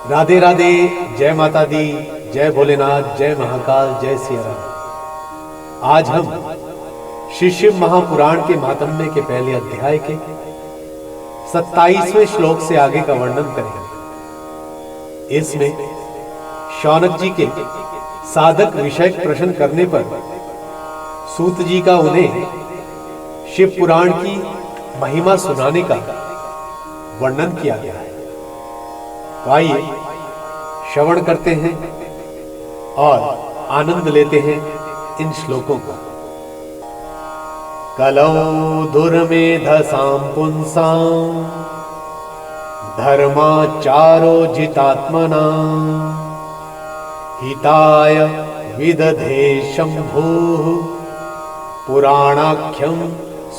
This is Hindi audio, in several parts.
राधे राधे, जय माता दी, जय भोलेनाथ, जय महाकाल, जय सिया राम। आज हम श्री शिव महापुराण के महात्म्य के पहले अध्याय के 27वें श्लोक से आगे का वर्णन करेंगे। इसमें शौनक जी के साधक विषय प्रश्न करने पर सूत जी का उन्हें शिव पुराण की महिमा सुनाने का वर्णन किया गया है। तो आइए श्रवण करते हैं और आनंद लेते हैं इन श्लोकों का। कलौ दुर्मेधसां पुंसां धर्माचारो जितात्मना हिताय विदधे शंभुः पुराणाख्यं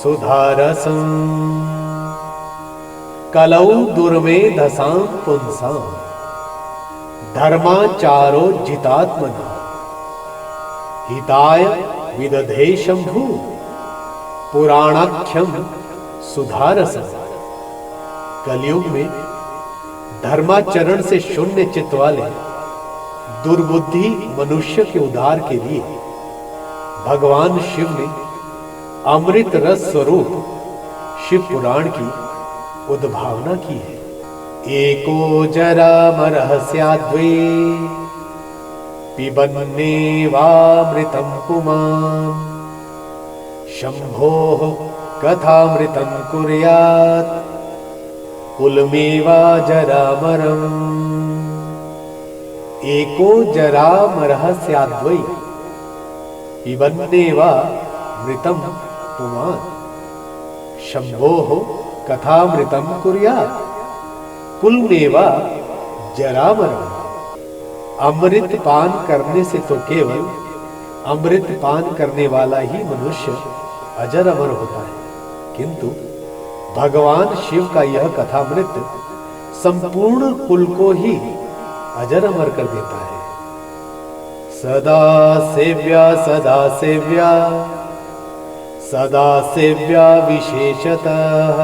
सुधारसं। कलौ दुर्मेधसां पुंसां धर्माचारो जितात्मना हिताय विदधे शंभुः पुराणाख्यं सुधारसं। कलयुग में धर्माचरण से शून्य चित्त वाले दुर्बुद्धि मनुष्य के उद्धार के लिए भगवान शिव ने अमृत रस स्वरूप शिव पुराण की उद्भावना की है। एको जरामरहस्याद्वे पिबन्नेवामृतं पुमान् शंभोः कथामृतं कुर्यात् कुलमेवा जरामरम्। एको जरामरहस्याद्वै पिबन्नेवा मृतं पुमान् शंभोः कथामृतं कुर्यात् कुलमेवा जरामरम्। अमृत पान करने से तो केवल अमृत पान करने वाला ही मनुष्य अजर अमर होता है, किंतु भगवान शिव का यह कथामृत संपूर्ण कुल को ही अजर अमर कर देता है। सदा सेव्या सदा सेव्या सदा सेव्या विशेषतः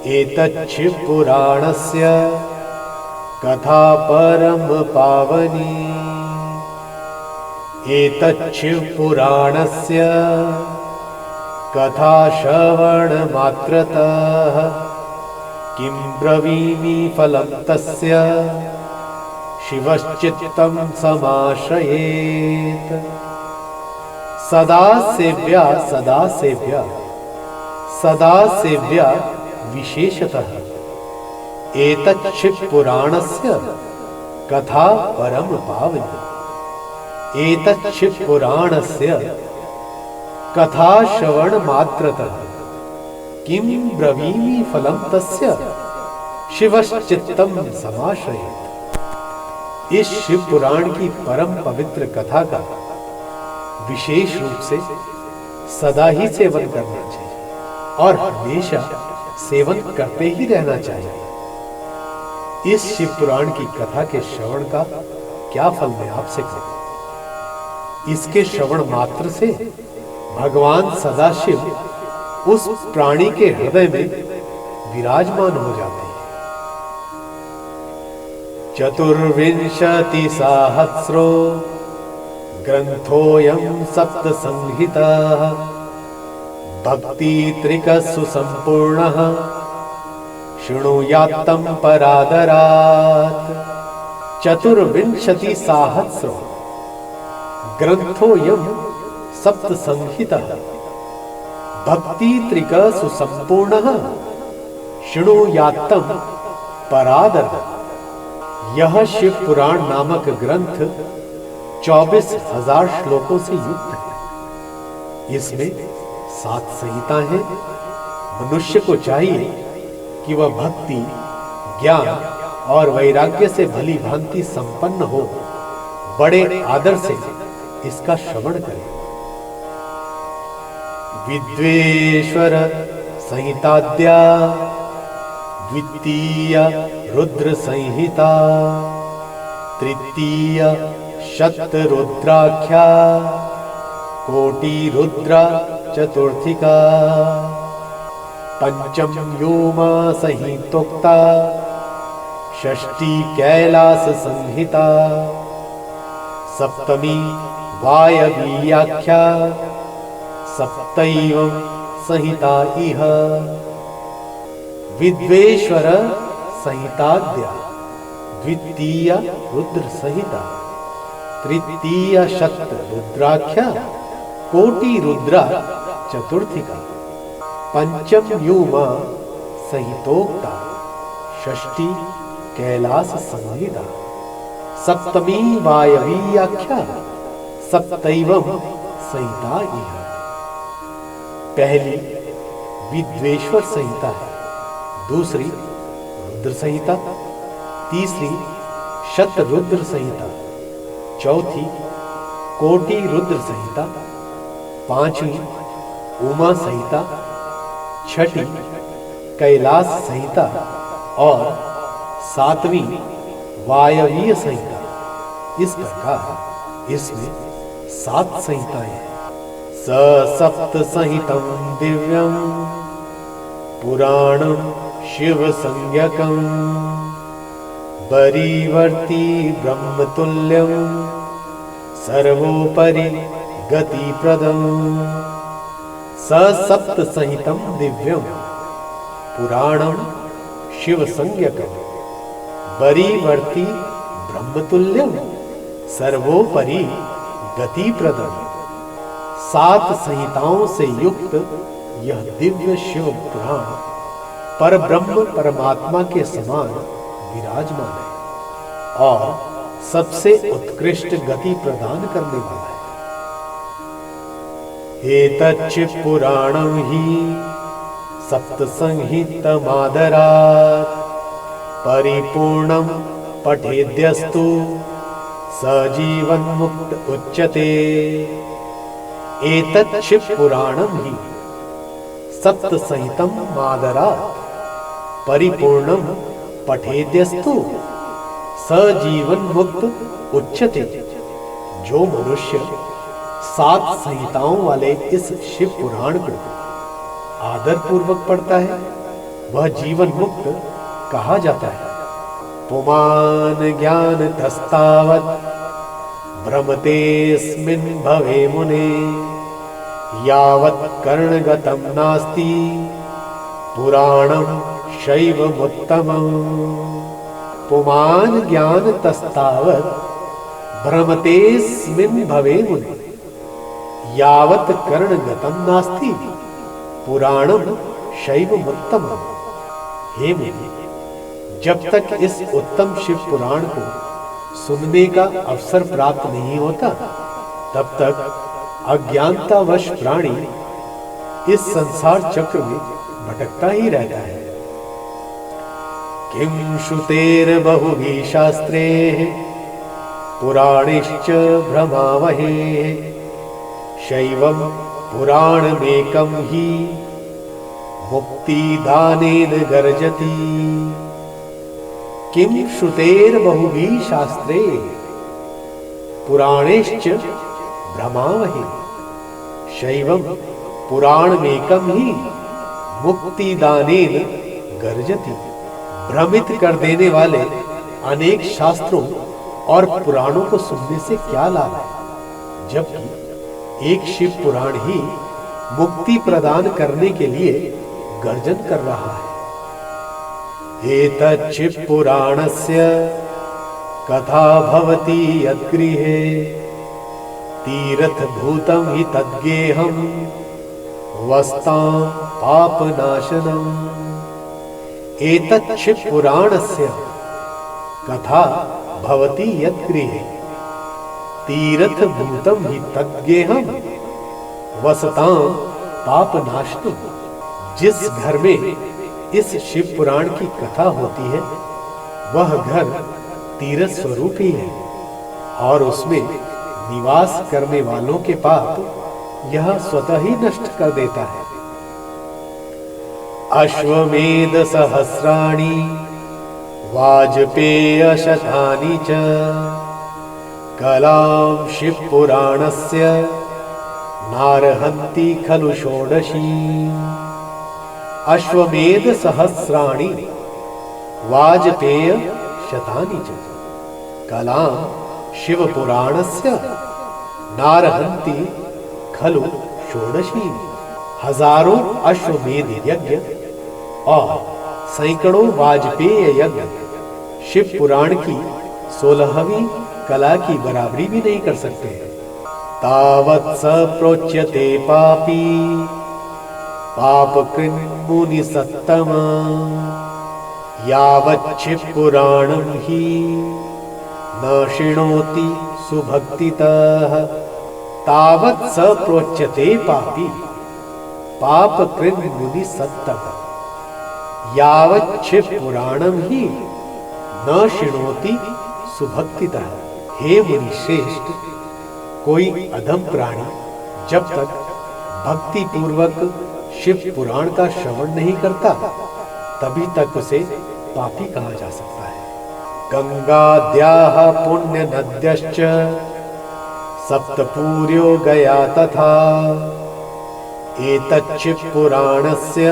एतत् शिव पुराणस्य कथा परम पावनी। एतत् शिव पुराणस्य कथा श्रवण मात्रतः किं ब्रवीमि फलं तस्य शिवश्चित्तं समाश्रयेत्। सदा सेव्या सदा सेव्या सदा सेव्या विशेषतः एतत् शिव पुराणस्य कथा परम पावनी। एतत् शिव पुराणस्य कथा श्रवण मात्रतः किं ब्रवीमि फलं तस्य शिवश्चित्तं समाश्रयेत्। इस शिव पुराण की परम पवित्र कथा का विशेष रूप से सदा ही सेवन करना चाहिए और हमेशा सेवन करते ही रहना चाहिए। इस शिव पुराण की कथा के श्रवण का क्या फल मैं आपसे कहूं। इसके श्रवण मात्र से भगवान सदाशिव उस प्राणी के हृदय में विराजमान हो जाते हैं। चतुर्विंशति सहस्रो ग्रंथोऽयं सप्त संहितः भक्ति त्रिकसु संपूर्णः शृणुयात्तं परादरात्। चतुर्विंशति सहस्रो ग्रंथोऽयं सप्त संहितः भक्ति त्रिकसु संपूर्णः शृणुयात्तं परादरात्। यह शिव पुराण नामक ग्रंथ 24,000 श्लोकों से युक्त है। इसमें 7 संहिताएं हैं। मनुष्य को चाहिए कि वह भक्ति, ज्ञान और वैराग्य से भली भांति संपन्न हो, बड़े आदर से इसका श्रवण करें। विद्वेश्वर संहिताद्या द्वितीय रुद्र संहिता तृतीय शतरुद्राख्या कोटि रुद्रा चतुर्थिका पंचम व्योमा संहितोक्ता षष्ठी कैलास संहिता, सप्तमी वायवीयाख्या, सप्तैवं संहिता इह। विद्वेश्वर संहिताद्या, द्वितीया रुद्र संहिता, तृतीया शक्त रुद्राख्या, कोटि रुद्रा चतुर्थिका, पंचम यूमा संहितोक्ता, षष्ठी कैलास संहिता, सप्तमी वायवीयाख्या, सप्तैवम संहिता इह। पहली विद्वेश्वर संहिता है, दूसरी रुद्र संहिता, तीसरी शतरुद्र संहिता, चौथी कोटि रुद्र संहिता, पांचवी उमा संहिता, छठी कैलाश संहिता और सातवीं वायवीय संहिता। इस प्रकार इसमें 7 संहिताएं हैं। स सप्त संहितं दिव्यं पुराणं शिव संज्ञकं, बरीवर्ती ब्रह्मतुल्यं, सर्वोपरि गतिप्रदं। स सप्त संहितं दिव्यं पुराणं शिव संज्ञकं, बरीवर्ती ब्रह्मतुल्यं, सर्वोपरि गतिप्रदं। 7 संहिताओं से युक्त यह दिव्य शिव पुराण पर ब्रह्म परमात्मा के समान विराजमान है और सबसे उत्कृष्ट गति प्रदान करने वाला है। एतच्च पुराणं हि सप्त संहितमादरात्, परिपूर्णं पठेद्यस्तु स जीवन मुक्त उच्यते। एतच्च पुराणं हि सप्त संहितं आदरात्, परिपूर्णं पठेद्यस्तु स जीवन मुक्त उच्यते। जो मनुष्य 7 संहिताओं वाले इस शिव पुराण को आदर पूर्वक पढ़ता है वह जीवन मुक्त कहा जाता है। पुमान ज्ञान तस्तावत् भ्रमतेऽस्मिन् भवे मुने, यावत् कर्णगतं नास्ति पुराणं शैवमुत्तमम्। पुमान ज्ञान तस्तावत् भ्रमतेऽस्मिन् भवे मुने, यावत् कर्णगतं नास्ति पुराणं शैवमुत्तमम्। हे मुनि, जब तक इस उत्तम शिव पुराण को सुनने का अवसर प्राप्त नहीं होता तब तक अज्ञानतावश प्राणी इस संसार चक्र में भटकता ही रहता है। किं श्रुतेर बहुभिः शास्त्रैः पुराणैश्च भ्रमावहे, शैवं पुराणमेकं हि मुक्तिदानेन गर्जति। किं श्रुतेर बहुभिः शास्त्रैः पुराणैश्च भ्रमावहे, शैवं पुराणमेकं हि मुक्तिदानेन गर्जति। भ्रमित कर देने वाले अनेक शास्त्रों और पुराणों को सुनने से क्या लाभ है, जबकि एक शिव पुराण ही मुक्ति प्रदान करने के लिए गर्जन कर रहा है। एतच्च पुराणस्य कथा भवति यद्गृहे, तीर्थभूतं हि तद्गेहं वस्तां पापनाशनम्। एतच्च पुराणस्य कथा भवति यद्गृहे, तीर्थभूतं हि तद्गेहं वसतां पापनाशनम्। जिस घर में इस शिव पुराण की कथा होती है वह घर तीर्थ स्वरूप ही है और उसमें निवास करने वालों के पाप यह स्वतः ही नष्ट कर देता है। अश्वमेध सहस्राणि वाजपेय शतानि च, कलां शिव पुराणस्य नारहन्ति खलु षोडशी। अश्वमेध सहस्राणि वाजपेय शतानि च कलां शिवपुराणस्य नारहन्ति खलु षोडशी। हजारों अश्वमेध यज्ञ और सैकड़ों वाजपेय यज्ञ शिव पुराण की 16वीं कला की बराबरी भी नहीं कर सकते। तावत् स प्रोच्यते पापी पापकृन् मुनि सत्तम यावत् शिव पुराणं हि न शृणोति सुभक्तितः। तावत् स प्रोच्यते पापी पापकृन् मुनि सत्तम यावत् शिव पुराणं ही न शृणोति सुभक्तितः। हे मुनि श्रेष्ठ, कोई अधम प्राणी जब तक भक्ति पूर्वक शिव पुराण का श्रवण नहीं करता तभी तक उसे पापी कहा जा सकता है। गंगाद्याः पुण्य नद्यश्च सप्तपूर्यो गया तथा एतत् शिव पुराणस्य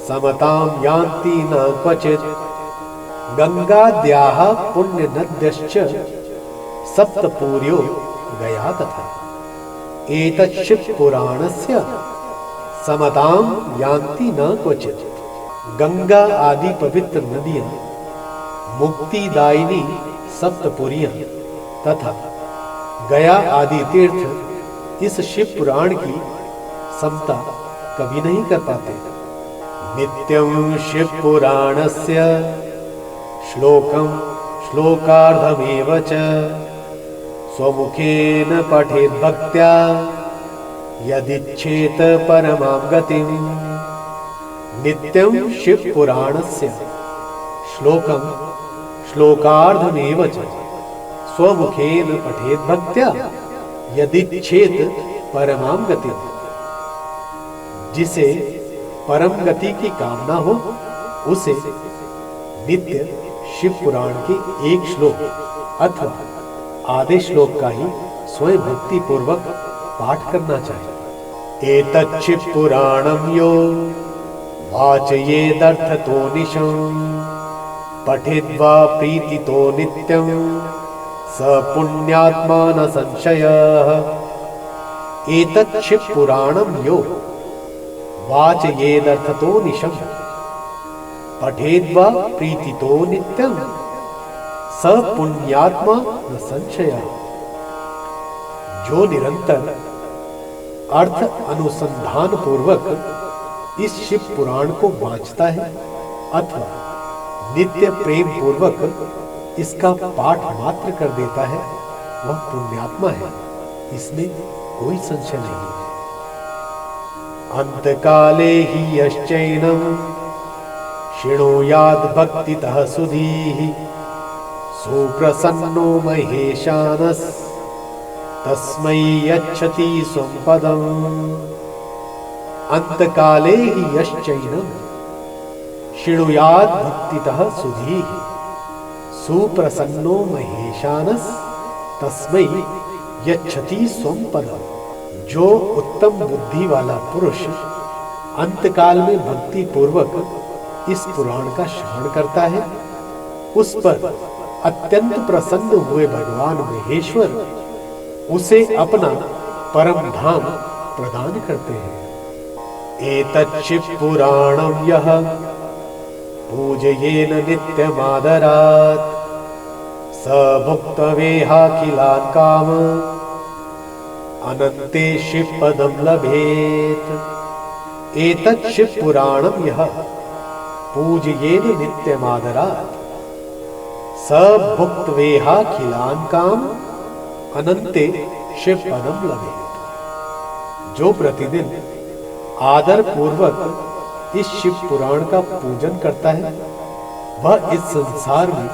समतां यान्ति न क्वचित्। गंगाद्याः पुण्य नद्यश्च सप्तपूर्यो गया तथा एतत् शिव पुराणस्य समतां यान्ति न क्वचित्। गंगा आदि पवित्र नदियां, मुक्तिदायिनी सप्तपुरियां तथा गया आदि तीर्थ इस शिव पुराण की समता कभी नहीं कर पाते। नित्यं शिव पुराणस्य श्लोकं श्लोकार्धमेव च स्वमुखेन पठेत् भक्त्या यदिच्छेत परमां गतिं। नित्यं शिव पुराणस्य श्लोकं श्लोकार्धमेव च स्वमुखेन पठेत् भक्त्या यदिच्छेत परमां गतिं। जिसे परम गति की कामना हो उसे नित्य शिव पुराण के एक श्लोक अथवा आधे श्लोक का ही स्वयं भक्ति पूर्वक पाठ करना चाहिए। एतत् शिव पुराणं यो वाचयेदर्थतो निशं पठित्वा प्रीतितो नित्यं स पुण्यात्मा न संशयः। एतत् शिव पुराणं यो वाचयेदर्थतो निशं पठेद्वा प्रीतितो नित्यं स पुण्यात्मा न संशयः। जो निरंतर अर्थ अनुसंधान पूर्वक इस शिव पुराण को वांचता है अथवा नित्य प्रेम पूर्वक इसका पाठ मात्र कर देता है वह पुण्यात्मा है, इसमें कोई संशय नहीं है। अंतकाले हि यश्चैनं शृणुयाद् भक्तितः सुधीः सुप्रसन्नो महेशानस् तस्मै यच्छति स्वं पदम्। अंतकाले हि यश्चैनं शृणुयाद् भक्तितः सुधीः सुप्रसन्नो महेशानस् तस्मै यच्छति स्वं पदम्। जो उत्तम बुद्धि वाला पुरुष अंतकाल में भक्ति पूर्वक इस पुराण का श्रवण करता है उस पर अत्यंत प्रसन्न हुए भगवान महेश्वर उसे अपना परम धाम प्रदान करते हैं। एतत् शिव पुराणं यः पूजयेन नित्यमादरात् स भुक्तवेहाखिलान् काम अनन्ते शिव पदं लभेत्। एतत् शिव पुराणं यः पूजयेन नित्यमादरात् स भुक्तवेहाखिलान् काम अनन्ते शिव पदं लभेत्। जो प्रतिदिन आदर पूर्वक इस शिव पुराण का पूजन करता है वह इस संसार में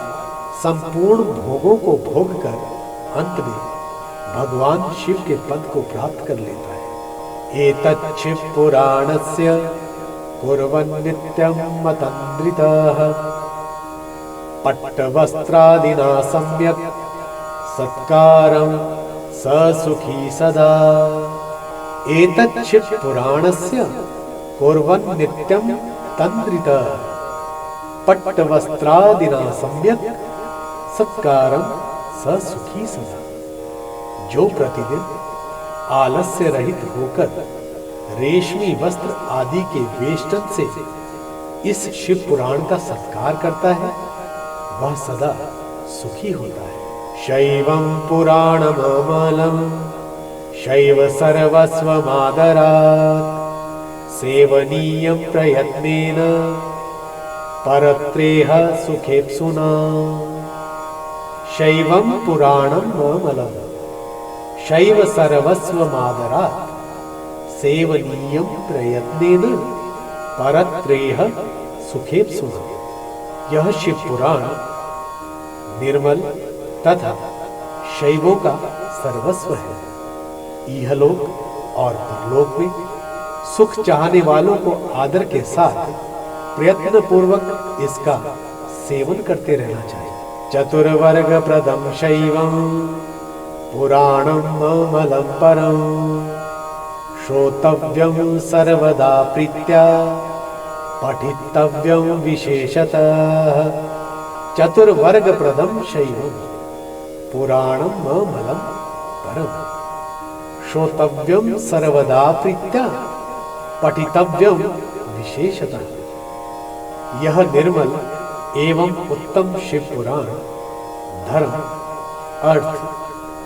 संपूर्ण भोगों को भोग कर अंत में भगवान शिव के पद को प्राप्त कर लेता है। एतत् शिव पुराणस्य कुर्वन् नित्यं मतन्द्रितः पट्टवस्त्रादिना सम्यक् सत्कारं स सुखी सदा। एतत् शिव पुराणस्य कुर्वन् नित्यं तन्द्रितः पट्टवस्त्रादिना सम्यक सत्कारम स सुखी सदा। जो प्रतिदिन आलस्य रहित होकर रेशमी वस्त्र आदि के वेष्टन से इस शिव पुराण का सत्कार करता है वह सदा सुखी होता है। शैवं पुराणममलं शैव सर्वस्वमादरात् सेवनीयं प्रयत्नेन परत्रेह सुखेप्सुना। शैवं पुराणममलं शैव सर्वस्वमादरात् सेवनीयं प्रयत्नेन परत्रेह सुखेप्सुना। यह शिव पुराण निर्मल तथा शैवों का सर्वस्व है। इहलोक और परलोक में सुख चाहने वालों को आदर के साथ प्रयत्न पूर्वक इसका सेवन करते रहना चाहिए। चतुर्वर्ग प्रदम शैवं पुराणं ममलं परं श्रोतव्यं सर्वदा प्रीत्या पठितव्यं विशेषतः। चतुर्वर्ग प्रदम शैवं पुराणं ममलं परं श्रोतव्यं सर्वदा प्रीत्या पठितव्यं विशेषतः। यह निर्मल एवं उत्तम शिव पुराण धर्म, अर्थ,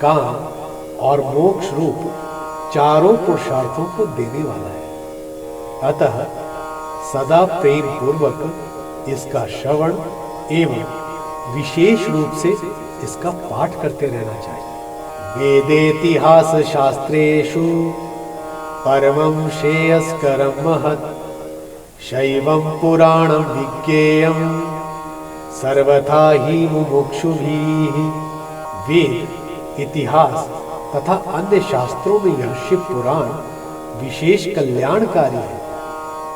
काम और मोक्ष रूप चारों पुरुषार्थों को देने वाला है। अतः सदा प्रेम पूर्वक इसका श्रवण एवं विशेष रूप से इसका पाठ करते रहना चाहिए। वेदेतिहास शास्त्रेषु परमं श्रेयस्करं महत् शैवं पुराणं विज्ञेयं सर्वथा ही मुमुक्षुभिः। वेद, इतिहास तथा अन्य शास्त्रों में यह शिव पुराण विशेष कल्याणकारी है,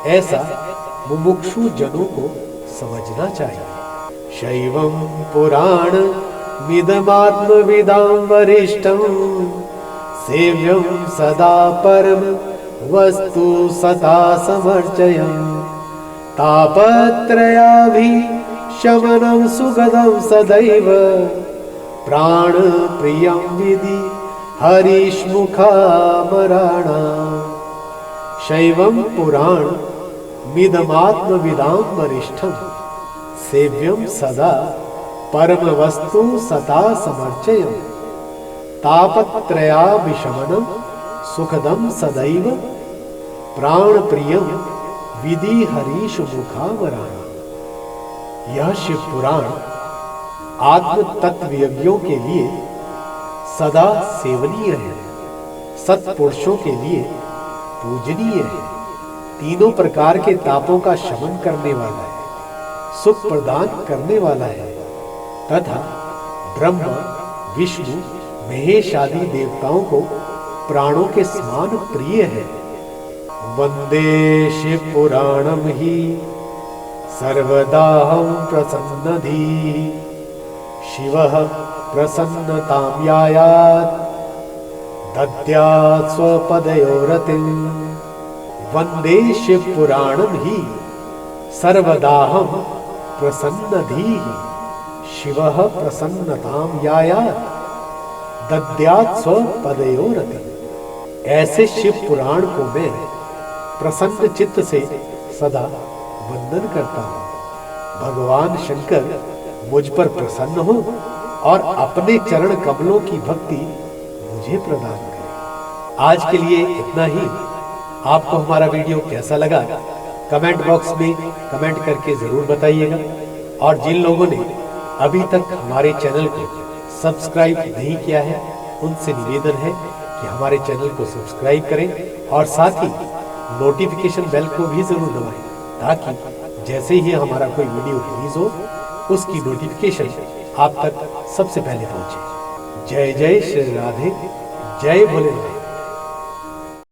ऐसा मुमुक्षु जनों को समझना चाहिए। शैवं पुराण मिदमात्मविदां वरिष्ठं सेव्यं सदा परम वस्तु सदा समर्चयं तापत्रयाभि शमनं सुखदं सदैव प्राण प्रियं विधि हरिष्मुखामराणाम्। शैवं पुराण मिदमात्मविदां वरिष्ठं सेव्यं सदा परम वस्तु सदा समर्चयं तापत्रयाभिशमनं सुखदं सदैव प्राण प्रियं विधि हरीश मुखामराणाम्। यह शिव पुराण आत्म तत्वज्ञों के लिए सदा सेवनीय है, सत्पुरुषों के लिए पूजनीय है, तीनों प्रकार के तापों का शमन करने वाला है, सुख प्रदान करने वाला है तथा ब्रह्मा, विष्णु, महेश आदि देवताओं को प्राणों के समान प्रिय है। वंदे शिव पुराणम ही सर्वदाहं प्रसन्नधीः शिवः प्रसन्नतां यायात् दद्यात् स्वपदयोरतिं। वंदे शिव पुराणं हि सर्वदाहं प्रसन्नधीः शिवः प्रसन्नतां यायात् दद्यात् स्वपदयोरतिं। ऐसे शिव पुराण को मैं प्रसन्न चित्त से सदा वंदन करता हूँ। भगवान शंकर मुझ पर प्रसन्न हो और अपने चरण कमलों की भक्ति मुझे प्रदान करे। आज के लिए इतना ही। आपको हमारा वीडियो कैसा लगा कमेंट बॉक्स में कमेंट करके जरूर बताइएगा। और जिन लोगों ने अभी तक हमारे चैनल को सब्सक्राइब नहीं किया है उनसे निवेदन है कि हमारे चैनल को सब्सक्राइब करें और साथ ही नोटिफिकेशन बेल को भी जरूर दबाएं ताकि जैसे ही हमारा कोई वीडियो रिलीज हो उसकी नोटिफिकेशन आप तक सबसे पहले पहुंचे। जय जय श्री राधे, जय भोलेनाथ।